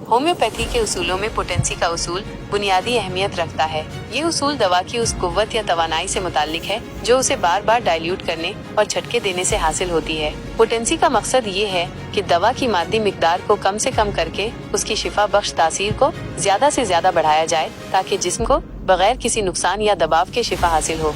Homeopathy के उसूलों में पोटेंसी का उसूल बुनियादी अहमियत रखता है। ये उसूल दवा की उस कुव्वत या तवानाई से मुताल्लिक है जो उसे बार बार डाइल्यूट करने और झटके देने से हासिल होती है। पोटेंसी का मकसद ये है कि दवा की मादी मिकदार को कम से कम करके उसकी शिफा बख्श तासीर को ज्यादा से ज्यादा बढ़ाया जाए ताकि जिस्म को बगैर किसी नुकसान या दबाव के शिफा हासिल हो।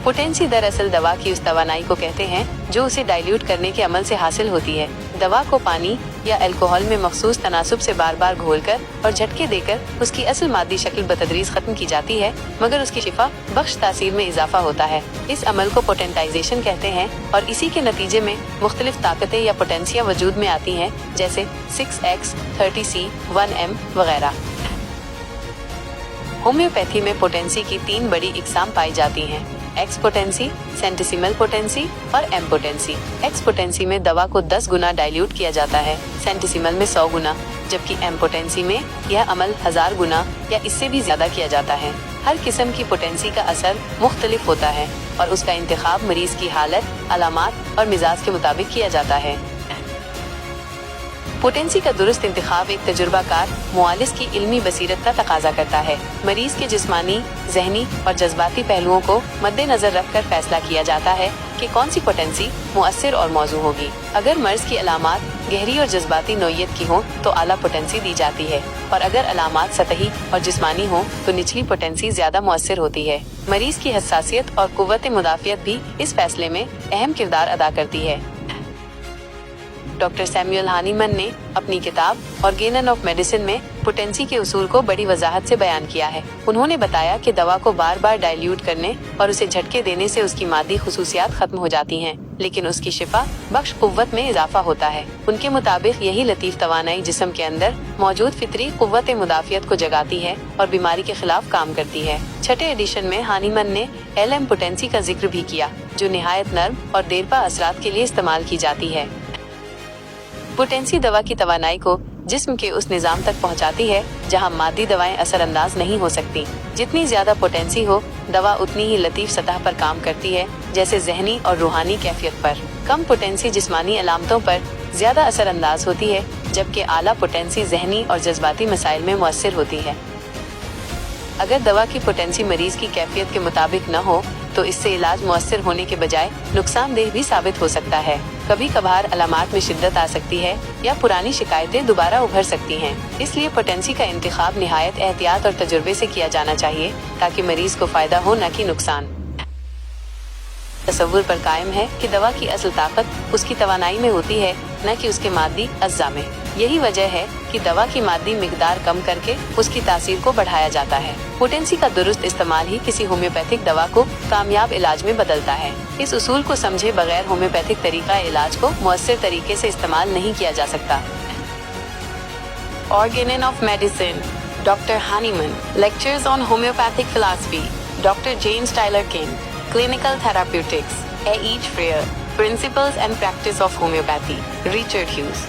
पोटेंसी दरअसल दवा की उस तवानाई को कहते हैं जो उसे डाइल्यूट करने के अमल से हासिल होती है। दवा को पानी या अल्कोहल में मखसूस तनासुब से बार बार घोलकर और झटके देकर उसकी असल मादी शक्ल बतदरीज खत्म की जाती है, मगर उसकी शिफा बख्श तासीर में इजाफा होता है। इस अमल को पोटेंटाइजेशन कहते हैं और इसी के नतीजे में मुख्तलिफ ताकतें या पोटेंसियां वजूद में आती हैं, जैसे 6x, 30C, 1M वगैरह। होम्योपैथी में पोटेंसी की 3 बड़ी इकसाम पाई जाती हैं: एक्स पोटेंसी, सेंटिसिमल पोटेंसी और एम पोटेंसी। एक्स पोटेंसी में दवा को 10 गुना डाइल्यूट किया जाता है, सेंटिसिमल में 100 गुना, जबकि एम पोटेंसी में यह अमल 1000 गुना या इससे भी ज्यादा किया जाता है। हर किस्म की पोटेंसी का असर मुख्तलिफ होता है और उसका इंतखाब मरीज की हालत, अलामात और मिजाज के मुताबिक किया जाता है। पोटेंसी का दुरुस्त इंतखाब एक तजुर्बाकार मुआलिज की इल्मी बसीरत का तकाजा करता है। मरीज के जिस्मानी, जहनी और जज्बाती पहलुओं को मद्देनजर रखकर फैसला किया जाता है कि कौन सी पोटेंसी मुअस्सिर और मौजू होगी। अगर मर्ज की अलामात गहरी और जज्बाती नौइयत की हो तो आला पोटेंसी दी जाती है, और अगर अलामात सतही और जिस्मानी हो तो निचली पोटेंसी ज्यादा मुअस्सिर होती है। मरीज की हसासियत और कुव्वत मुदाफियत भी इस फैसले में अहम किरदार अदा करती है। डॉक्टर सैमुअल हानीमन ने अपनी किताब ऑर्गेनन ऑफ मेडिसिन में पोटेंसी के उसूल को बड़ी वजाहत से बयान किया है। उन्होंने बताया कि दवा को बार बार डाइल्यूट करने और उसे झटके देने से उसकी मादी खुसूसियात खत्म हो जाती हैं, लेकिन उसकी शिफा बख्श कुव्वत में इजाफा होता है। उनके मुताबिक यही लतीफ तवानाई जिस्म के अंदर मौजूद फितरी कुव्वत मुदाफियत को जगाती है और बीमारी के खिलाफ काम करती है। छठे एडिशन में हानीमन ने LM पोटेंसी का जिक्र भी किया, जो निहायत नर्म और देरपा असरात के लिए इस्तेमाल की जाती है। पोटेंसी दवा की तवानाई को जिस्म के उस निजाम तक पहुंचाती है जहां मादी दवाएं असरअंदाज नहीं हो सकती। जितनी ज्यादा पोटेंसी हो, दवा उतनी ही लतीफ सतह पर काम करती है, जैसे जहनी और रूहानी कैफियत पर। कम पोटेंसी जिस्मानी अलामतों पर ज्यादा असरअंदाज होती है, जबकि आला पोटेंसी जहनी और जज्बाती मसाइल में मुअस्सिर होती है। अगर दवा की पोटेंसी मरीज की कैफियत के मुताबिक न हो तो इससे इलाज मुअस्सिर होने के बजाय नुकसानदेह भी साबित हो सकता है। कभी कभार अलामात में शिद्दत आ सकती है या पुरानी शिकायतें दोबारा उभर सकती हैं। इसलिए पोटेंसी का इंतखाब निहायत एहतियात और तजुर्बे से किया जाना चाहिए ताकि मरीज को फायदा हो, न कि नुकसान। तसव्वुर पर कायम है कि दवा की असल ताकत उसकी तवानाई में होती है, न कि उसके मादी अज्जा में। यही वजह है कि दवा की मादी मिकदार कम करके उसकी तासीर को बढ़ाया जाता है। पोटेंसी का दुरुस्त इस्तेमाल ही किसी होम्योपैथिक दवा को कामयाब इलाज में बदलता है। इस उसूल को समझे बगैर होम्योपैथिक तरीका इलाज को मुअस्सिर तरीके से इस्तेमाल नहीं किया जा सकता। Organon of medicine, doctor Hahnemann. Lectures on homoeopathic philosophy, doctor James Tyler King. Clinical Therapeutics, A. H. Freer, Principles and Practice of Homeopathy, Richard Hughes.